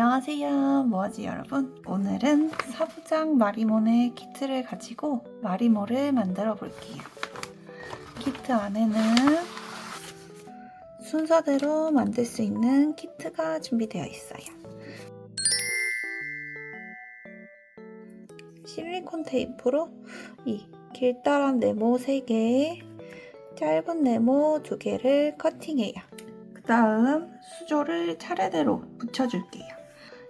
안녕하세요, 모아지 여러분. 오늘은 사부작 마리모네 키트를 가지고 마리모를 만들어 볼게요. 키트 안에는 순서대로 만들 수 있는 키트가 준비되어 있어요. 실리콘 테이프로 이 길다란 네모 3개, 짧은 네모 2개를 커팅해요. 그 다음 수조를 차례대로 붙여줄게요.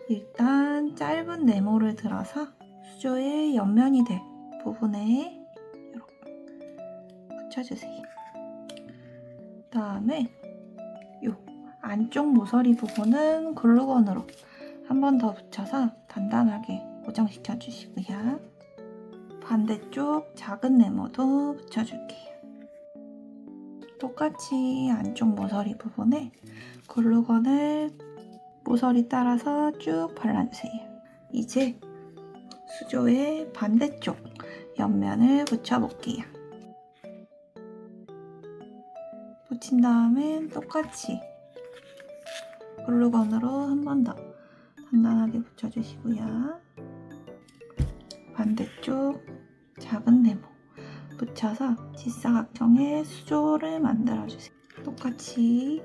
일단 짧은 네모를 들어서 수조의 옆면이 될 부분에 이렇게 붙여주세요. 그 다음에 이 안쪽 모서리 부분은 글루건으로 한 번 더 붙여서 단단하게 고정시켜 주시고요. 반대쪽 작은 네모도 붙여줄게요. 똑같이 안쪽 모서리 부분에 글루건을 모서리 따라서 쭉 발라주세요. 이제 수조의 반대쪽 옆면을 붙여볼게요. 붙인 다음엔 똑같이 글루건으로 한 번 더 단단하게 붙여주시고요. 반대쪽 작은 네모 붙여서 직사각형의 수조를 만들어주세요. 똑같이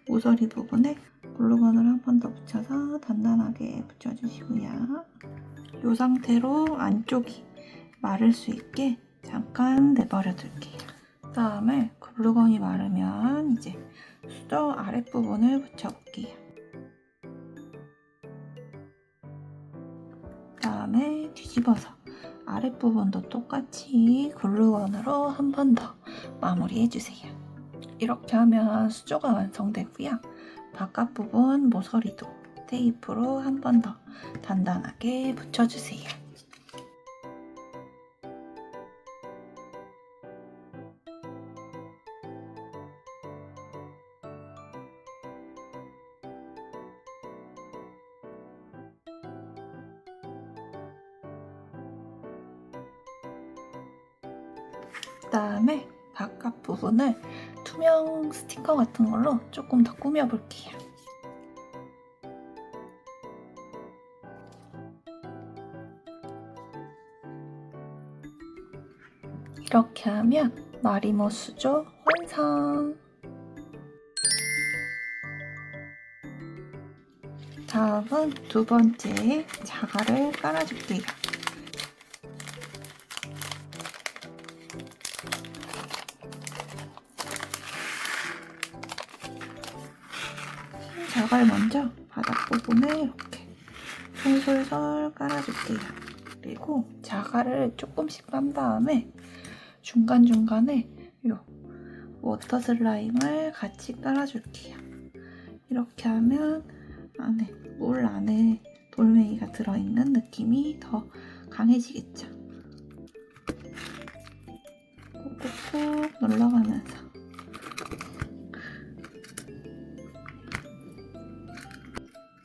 모서리 부분에 글루건을 한 번 더 붙여서 단단하게 붙여주시고요. 이 상태로 안쪽이 마를 수 있게 잠깐 내버려 둘게요. 그 다음에 글루건이 마르면 이제 수조 아랫부분을 붙여볼게요. 그 다음에 뒤집어서 아랫부분도 똑같이 글루건으로 한 번 더 마무리해주세요. 이렇게 하면 수조가 완성되고요. 바깥 부분 모서리도 테이프로 한 번 더 단단하게 붙여주세요. 그 다음에 바깥 부분을 투명 스티커 같은 걸로 조금 더 꾸며볼게요. 이렇게 하면 마리모 수조 완성! 다음은 두 번째 자갈을 깔아줄게요. 자갈 먼저 바닥 부분에 이렇게 솔솔솔 깔아줄게요. 그리고 자갈을 조금씩 빤 다음에 중간중간에 이 워터 슬라임을 같이 깔아줄게요. 이렇게 하면 물 안에 돌멩이가 들어있는 느낌이 더 강해지겠죠. 꾹꾹꾹 눌러가면서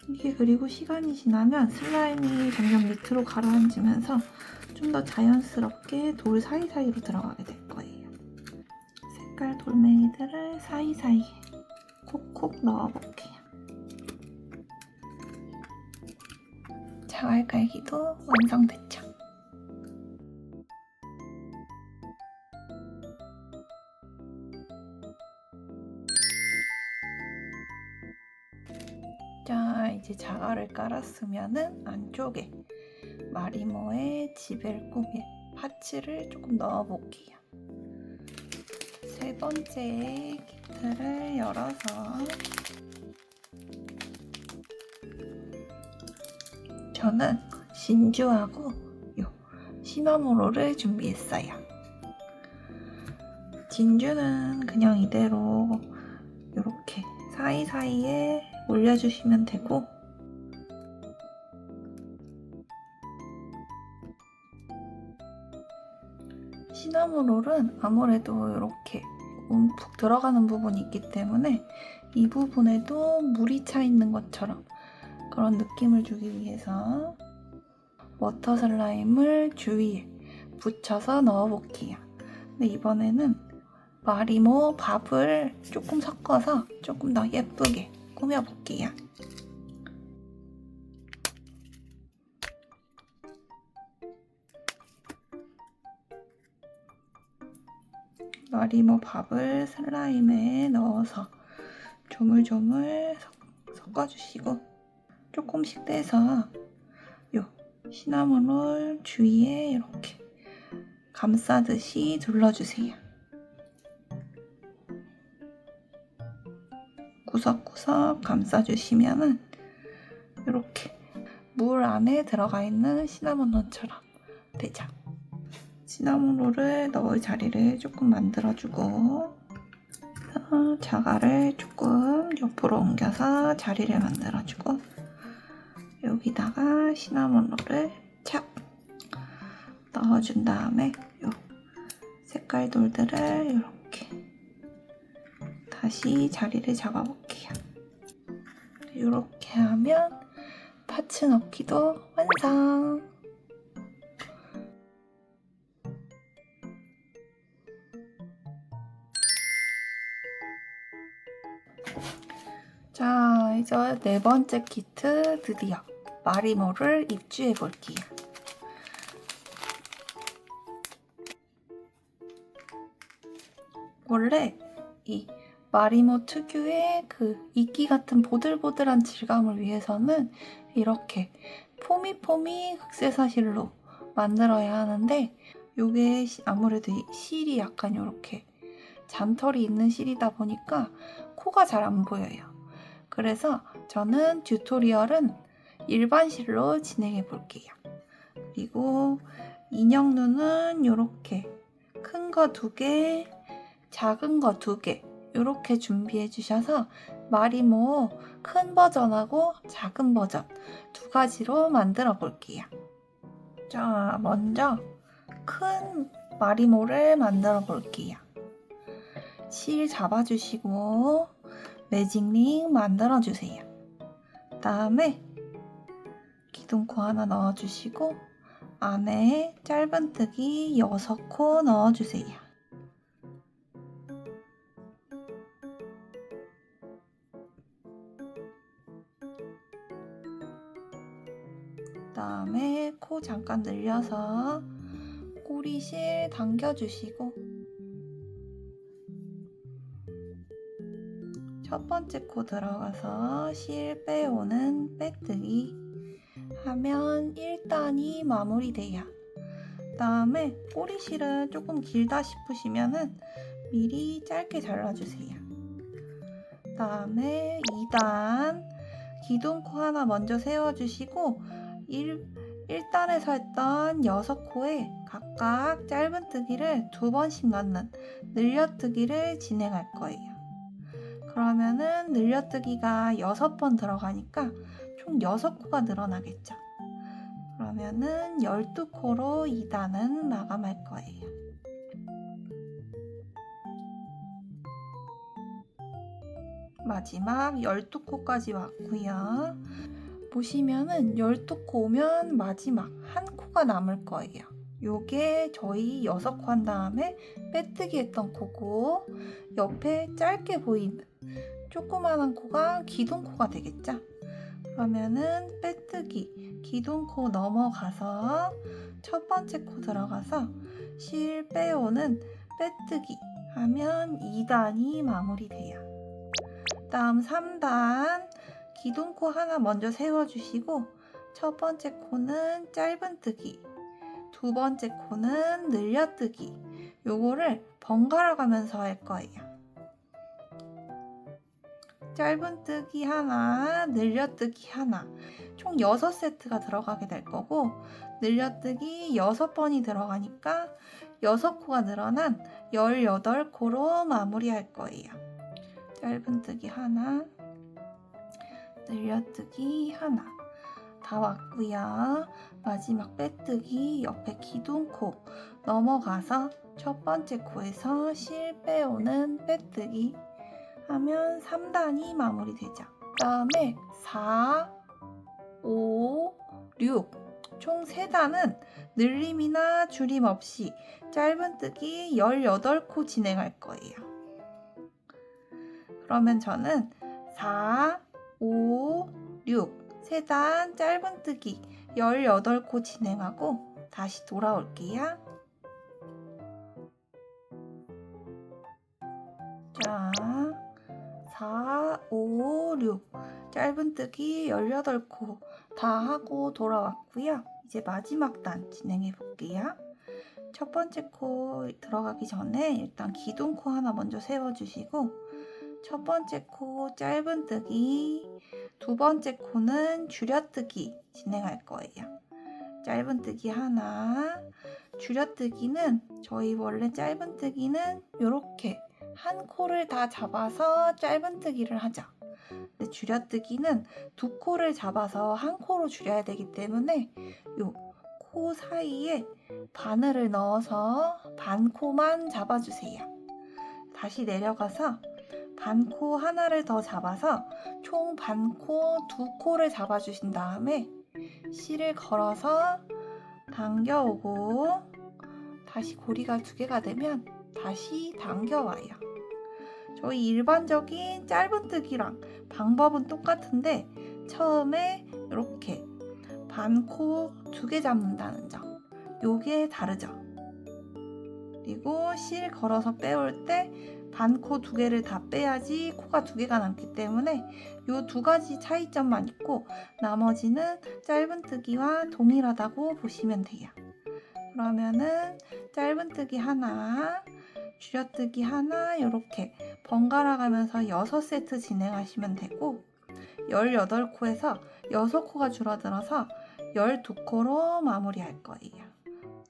이게 그리고 시간이 지나면 슬라임이 점점 밑으로 가라앉으면서 좀 더 자연스럽게 돌 사이사이로 들어가게 될 거예요. 색깔 돌멩이들을 사이사이에 콕콕 넣어볼게요. 자갈 깔기도 완성됐죠. 자, 이제 자갈을 깔았으면은 안쪽에 마리모의 집을 꾸밀 파츠를 조금 넣어볼게요. 세 번째 키트를 열어서 저는 진주하고 시나모롤을 준비했어요. 진주는 그냥 이대로 이렇게 사이사이에 올려주시면 되고, 시나모롤은 아무래도 이렇게 움푹 들어가는 부분이 있기 때문에 이 부분에도 물이 차 있는 것처럼 그런 느낌을 주기 위해서 워터 슬라임을 주위에 붙여서 넣어볼게요. 근데 이번에는 마리모 밥을 조금 섞어서 조금 더 예쁘게 꾸며볼게요. 마리모 밥을 슬라임에 넣어서 조물조물 섞어주시고 조금씩 떼서 요 시나몬롤 주위에 이렇게 감싸듯이 둘러주세요. 구석구석 감싸주시면은 이렇게 물 안에 들어가 있는 시나몬롤처럼 되죠. 시나몬롤을 넣을 자리를 조금 만들어주고 자갈을 조금 옆으로 옮겨서 자리를 만들어주고 여기다가 시나몬롤을 착 넣어준 다음에 요 색깔 돌들을 이렇게 다시 자리를 잡아볼게요. 이렇게 하면 파츠 넣기도 완성! 자, 이제 4번째 키트 드디어 마리모를 입주해 볼게요. 원래 이 마리모 특유의 그 이끼 같은 보들보들한 질감을 위해서는 이렇게 포미포미 흑쇠사실로 만들어야 하는데 요게 아무래도 실이 약간 이렇게 잔털이 있는 실이다 보니까 코가 잘 안 보여요. 그래서 저는 튜토리얼은 일반 실로 진행해 볼게요. 그리고 인형 눈은 이렇게 큰 거 2개, 작은 거 2개 이렇게 준비해 주셔서 마리모 큰 버전하고 작은 버전 2가지로 만들어 볼게요. 자, 먼저 큰 마리모를 만들어 볼게요. 실 잡아주시고 매직링 만들어주세요. 다음에 기둥코 하나 넣어주시고 안에 짧은뜨기 6코 넣어주세요. 다음에 코 잠깐 늘려서 꼬리실 당겨주시고 첫 번째 코 들어가서 실 빼오는 빼뜨기 하면 1단이 마무리돼요. 다음에 꼬리실은 조금 길다 싶으시면은 미리 짧게 잘라주세요. 다음에 2단 기둥코 하나 먼저 세워주시고 1단에서 했던 6코에 각각 짧은뜨기를 2번씩 넣는 늘려뜨기를 진행할 거예요. 그러면은 늘려뜨기가 6번 들어가니까 총 6코가 늘어나겠죠. 그러면은 12코로 2단은 마감할 거예요. 마지막 12코까지 왔고요. 보시면은 12코 오면 마지막 한 코가 남을 거예요. 요게 저희 6코 한 다음에 빼뜨기 했던 코고 옆에 짧게 보이는 조그만한 코가 기둥코가 되겠죠? 그러면은 빼뜨기 기둥코 넘어가서 첫 번째 코 들어가서 실 빼오는 빼뜨기 하면 2단이 마무리돼요. 다음 3단 기둥코 하나 먼저 세워주시고 첫 번째 코는 짧은뜨기, 두 번째 코는 늘려뜨기 요거를 번갈아 가면서 할 거예요. 짧은뜨기 하나, 늘려뜨기 하나 총 6세트가 들어가게 될 거고 늘려뜨기 6번이 들어가니까 6코가 늘어난 18코로 마무리할 거예요. 짧은뜨기 하나, 늘려뜨기 하나 다 왔고요. 마지막 빼뜨기 옆에 기둥코 넘어가서 첫 번째 코에서 실 빼오는 빼뜨기 하면 3단이 마무리되죠. 그 다음에 4, 5, 6 총 3단은 늘림이나 줄임 없이 짧은뜨기 18코 진행할 거예요. 그러면 저는 4, 5, 6 3단 짧은뜨기 18코 진행하고 다시 돌아올게요. 자, 4, 5, 6 짧은뜨기 18코 다 하고 돌아왔고요. 이제 마지막 단 진행해 볼게요. 첫 번째 코 들어가기 전에 일단 기둥코 하나 먼저 세워주시고, 첫 번째 코 짧은뜨기, 두 번째 코는 줄여뜨기 진행할 거예요. 짧은뜨기 하나, 줄여뜨기는 저희 원래 짧은뜨기는 이렇게 한 코를 다 잡아서 짧은뜨기를 하죠. 근데 줄여뜨기는 두 코를 잡아서 한 코로 줄여야 되기 때문에 요 코 사이에 바늘을 넣어서 반코만 잡아주세요. 다시 내려가서 반코 하나를 더 잡아서 총 반코 두 코를 잡아주신 다음에 실을 걸어서 당겨오고, 다시 고리가 두 개가 되면 다시 당겨와요. 저희 일반적인 짧은뜨기랑 방법은 똑같은데 처음에 이렇게 반코 두 개 잡는다는 점, 요게 다르죠. 그리고 실 걸어서 빼올 때 반코 두 개를 다 빼야지 코가 두 개가 남기 때문에 요 두 가지 차이점만 있고 나머지는 짧은뜨기와 동일하다고 보시면 돼요. 그러면은 짧은뜨기 하나, 줄여뜨기 하나 이렇게 번갈아 가면서 6세트 진행하시면 되고, 18코에서 6코가 줄어들어서 12코로 마무리할 거예요.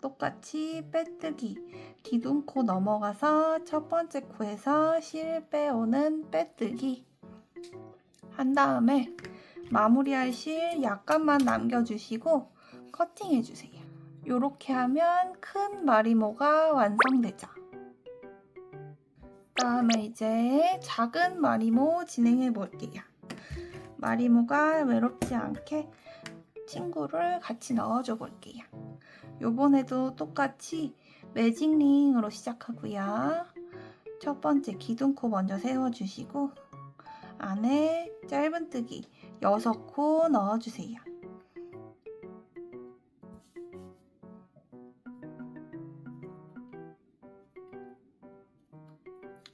똑같이 빼뜨기, 기둥코 넘어가서 첫 번째 코에서 실 빼오는 빼뜨기 한 다음에 마무리할 실 약간만 남겨주시고 커팅해주세요. 이렇게 하면 큰 마리모가 완성되죠. 다음에 이제 작은 마리모 진행해 볼게요. 마리모가 외롭지 않게 친구를 같이 넣어줘 볼게요. 요번에도 똑같이 매직링으로 시작하고요. 첫 번째 기둥코 먼저 세워주시고 안에 짧은뜨기 6코 넣어주세요.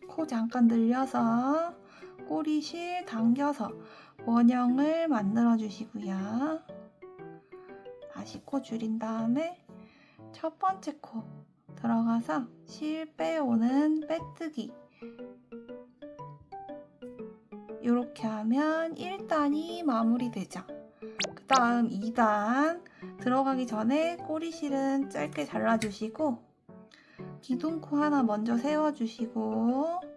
코 잠깐 늘려서 꼬리실 당겨서 원형을 만들어 주시고요. 다시 코 줄인 다음에 첫 번째 코 들어가서 실 빼오는 빼뜨기, 이렇게 하면 1단이 마무리되죠. 그 다음 2단 들어가기 전에 꼬리실은 짧게 잘라주시고 기둥코 하나 먼저 세워주시고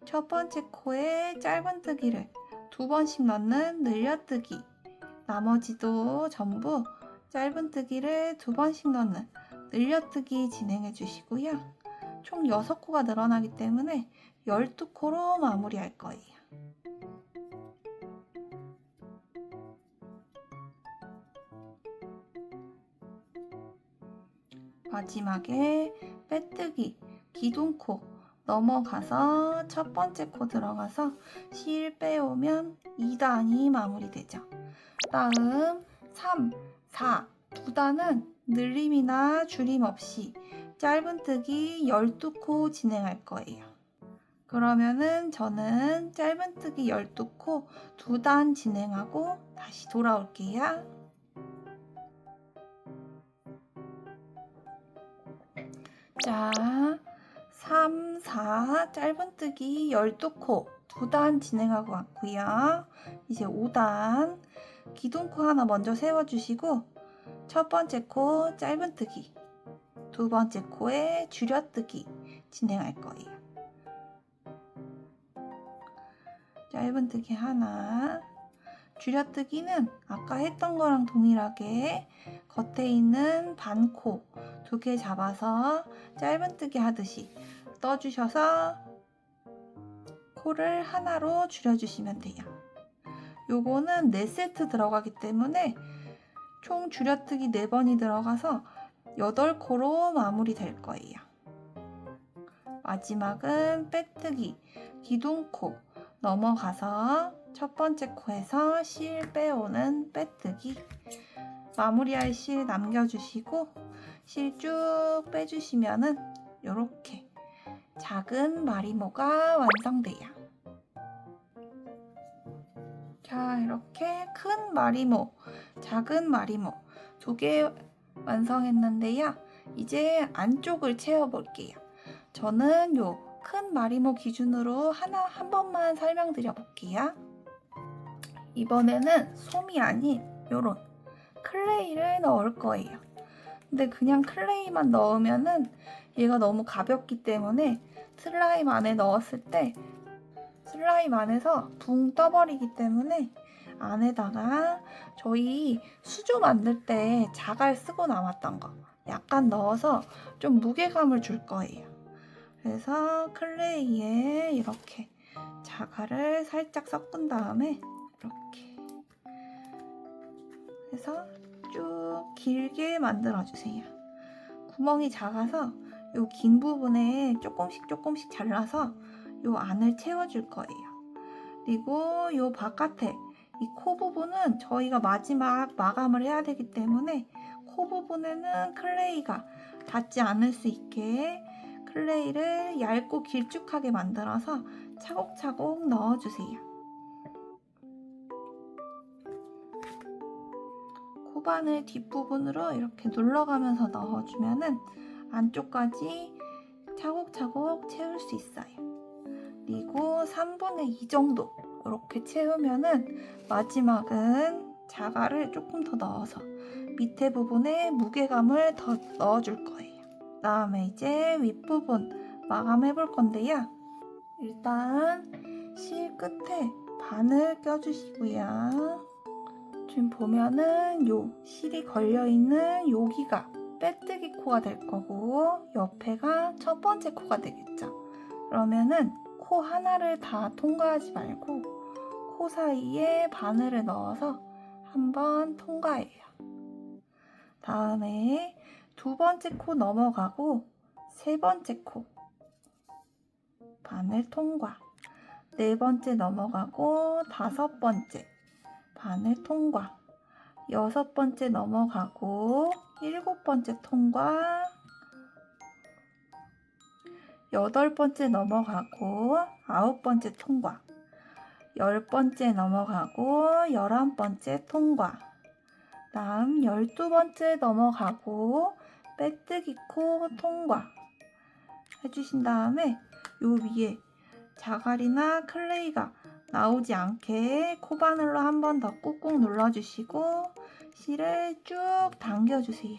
첫 번째 코에 짧은뜨기를 2번씩 넣는 늘려뜨기, 나머지도 전부 짧은뜨기를 2번씩 넣는 늘려뜨기 진행해 주시고요. 총 6코가 늘어나기 때문에 12코로 마무리할 거예요. 마지막에 빼뜨기, 기둥코 넘어가서 첫 번째 코 들어가서 실 빼오면 2단이 마무리되죠. 다음 3, 4 두 단은 늘림이나 줄임 없이 짧은뜨기 12코 진행할 거예요. 그러면은 저는 짧은뜨기 12코 2단 진행하고 다시 돌아올게요. 자, 3, 4 짧은뜨기 12코 2단 진행하고 왔고요. 이제 5단 기둥코 하나 먼저 세워주시고 첫 번째 코 짧은뜨기, 두 번째 코에 줄여뜨기 진행할 거예요. 짧은뜨기 하나, 줄여뜨기는 아까 했던 거랑 동일하게 겉에 있는 반코 2개 잡아서 짧은뜨기 하듯이 떠주셔서 코를 하나로 줄여주시면 돼요. 요거는 4세트 들어가기 때문에 총 줄여뜨기 4번이 들어가서 8코로 마무리 될 거예요. 마지막은 빼뜨기, 기둥코 넘어가서 첫 번째 코에서 실 빼오는 빼뜨기, 마무리할 실 남겨주시고 실 쭉 빼주시면은 이렇게 작은 마리모가 완성돼요. 자, 이렇게 큰 마리모, 작은 마리모 2개 완성했는데요. 이제 안쪽을 채워볼게요. 저는 요 큰 마리모 기준으로 한 번만 설명드려 볼게요. 이번에는 솜이 아닌 요런 클레이를 넣을 거예요. 근데 그냥 클레이만 넣으면은 얘가 너무 가볍기 때문에 슬라임 안에 넣었을 때 슬라임 안에서 붕 떠버리기 때문에 안에다가 저희 수조 만들 때 자갈 쓰고 남았던 거 약간 넣어서 좀 무게감을 줄 거예요. 그래서 클레이에 이렇게 자갈을 살짝 섞은 다음에 이렇게 해서 쭉 길게 만들어 주세요. 구멍이 작아서 요 긴 부분에 조금씩 잘라서 요 안을 채워줄 거예요. 그리고 요 바깥에 이 코 부분은 저희가 마지막 마감을 해야 되기 때문에 코 부분에는 클레이가 닿지 않을 수 있게 클레이를 얇고 길쭉하게 만들어서 차곡차곡 넣어주세요. 코바늘 뒷부분으로 이렇게 눌러가면서 넣어주면은 안쪽까지 차곡차곡 채울 수 있어요. 그리고 3분의 2 정도 이렇게 채우면은 마지막은 자갈을 조금 더 넣어서 밑에 부분에 무게감을 더 넣어줄 거예요. 그다음에 이제 윗부분 마감해 볼 건데요. 일단 실 끝에 바늘 껴주시고요. 지금 보면은 요 실이 걸려있는 여기가 빼뜨기 코가 될 거고 옆에가 첫 번째 코가 되겠죠. 그러면은 코 하나를 다 통과하지 말고 코 사이에 바늘을 넣어서 한번 통과해요. 다음에 2번째 코 넘어가고 3번째 코 바늘 통과, 4번째 넘어가고 5번째 바늘 통과, 6번째 넘어가고 7번째 통과, 8번째 넘어가고 9번째 통과, 10번째 넘어가고 11번째 통과, 다음 12번째 넘어가고 빼뜨기 코 통과 해주신 다음에 요 위에 자갈이나 클레이가 나오지 않게 코바늘로 한 번 더 꾹꾹 눌러주시고 실을 쭉 당겨주세요.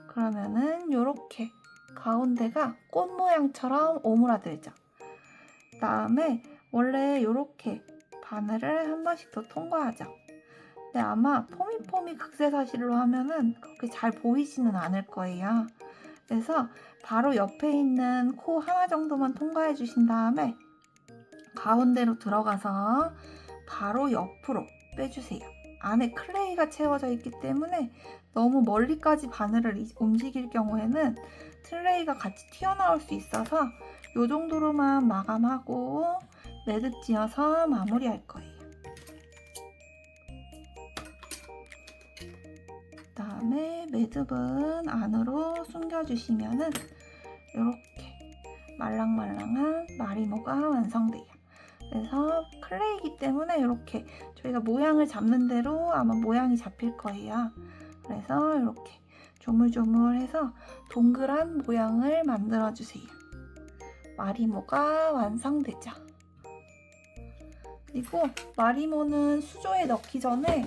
그러면은 요렇게 가운데가 꽃 모양처럼 오므라들죠. 그 다음에 원래 요렇게 바늘을 한 번씩 더 통과하죠. 근데 아마 포미포미 극세사실로 하면은 그렇게 잘 보이지는 않을 거예요. 그래서 바로 옆에 있는 코 하나 정도만 통과해 주신 다음에 가운데로 들어가서 바로 옆으로 빼주세요. 안에 클레이가 채워져 있기 때문에 너무 멀리까지 바늘을 움직일 경우에는 클레이가 같이 튀어나올 수 있어서 이 정도로만 마감하고 매듭 지어서 마무리할 거예요. 그 다음에 매듭은 안으로 숨겨주시면은 이렇게 말랑말랑한 마리모가 완성돼요. 그래서 클레이이기 때문에 이렇게 저희가 모양을 잡는 대로 아마 모양이 잡힐 거예요. 그래서 이렇게 조물조물해서 동그란 모양을 만들어주세요. 마리모가 완성되죠. 그리고 마리모는 수조에 넣기 전에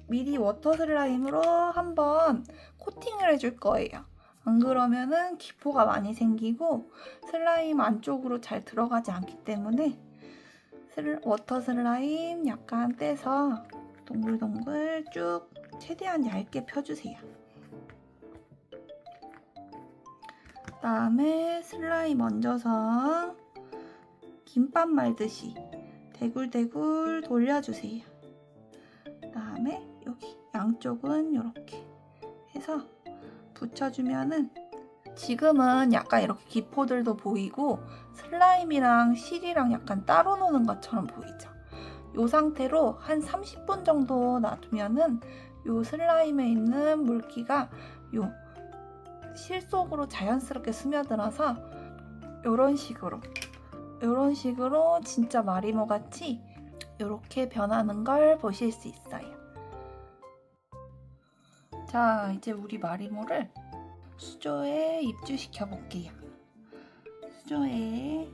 미리 워터 슬라임으로 한번 코팅을 해줄 거예요. 안 그러면은 기포가 많이 생기고 슬라임 안쪽으로 잘 들어가지 않기 때문에 워터 슬라임 약간 떼서 동글동글 쭉 최대한 얇게 펴주세요. 그 다음에 슬라임 얹어서 김밥 말듯이 대굴대굴 돌려주세요. 그 다음에 여기 양쪽은 이렇게 해서 붙여주면은 지금은 약간 이렇게 기포들도 보이고 슬라임이랑 실이랑 약간 따로 노는 것처럼 보이죠. 이 상태로 한 30분 정도 놔두면은 이 슬라임에 있는 물기가 이 실 속으로 자연스럽게 스며들어서 요런 식으로 진짜 마리모 같이 요렇게 변하는 걸 보실 수 있어요. 자, 이제 우리 마리모를 수조에 입주시켜 볼게요. 수조에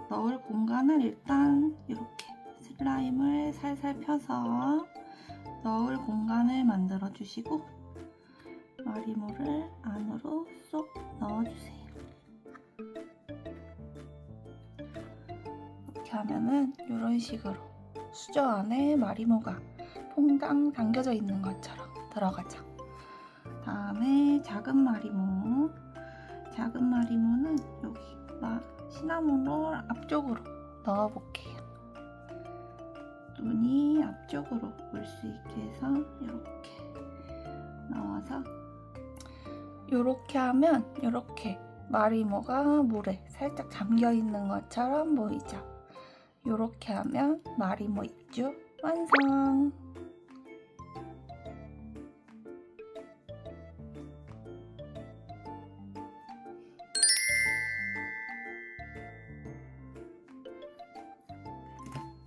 넣을 공간을 일단 이렇게 슬라임을 살살 펴서 넣을 공간을 만들어 주시고 마리모를 안으로 쏙 넣어주세요. 이렇게 하면은 이런 식으로 수저 안에 마리모가 퐁당 담겨져 있는 것처럼 들어가죠. 다음에 작은 마리모는 여기 시나몬롤 앞쪽으로 넣어볼게요. 눈이 앞쪽으로 올 수 있게 해서 이렇게 넣어서 이렇게 하면 이렇게 마리모가 물에 살짝 잠겨 있는 것처럼 보이죠? 이렇게 하면 마리모 입주 완성!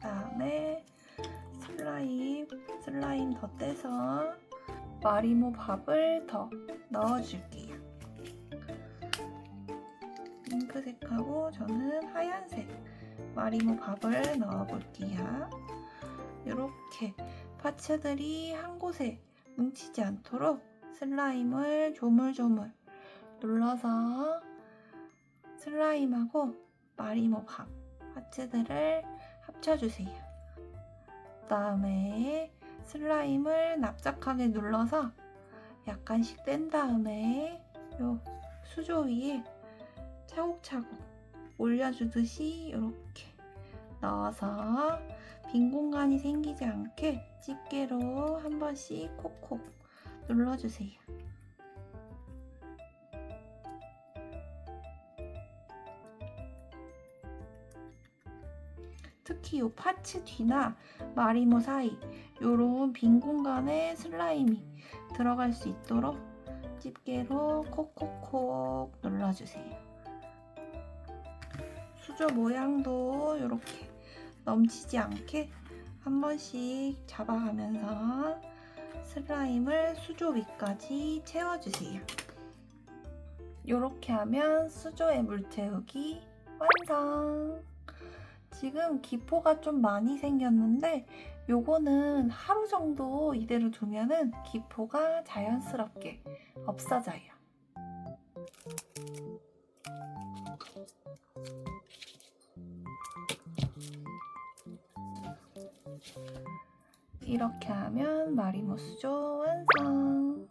다음에 슬라임 더 떼서 마리모 밥을 더 넣어줄게요. 핑크색하고 저는 하얀색 마리모 밥을 넣어볼게요. 이렇게 파츠들이 한 곳에 뭉치지 않도록 슬라임을 조물조물 눌러서 슬라임하고 마리모 밥 파츠들을 합쳐주세요. 그다음에 슬라임을 납작하게 눌러서 약간씩 뗀 다음에 요 수조 위에 차곡차곡 올려주듯이 이렇게 넣어서 빈 공간이 생기지 않게 집게로 한 번씩 콕콕 눌러주세요. 특히 이 파츠 뒤나 마리모 사이 요런 빈 공간에 슬라임이 들어갈 수 있도록 집게로 콕콕콕 눌러주세요. 수조 모양도 이렇게 넘치지 않게 한 번씩 잡아가면서 슬라임을 수조 위까지 채워주세요. 이렇게 하면 수조에 물 채우기 완성! 지금 기포가 좀 많이 생겼는데 요거는 하루 정도 이대로 두면은 기포가 자연스럽게 없어져요. 이렇게 하면 마리모 수조 완성!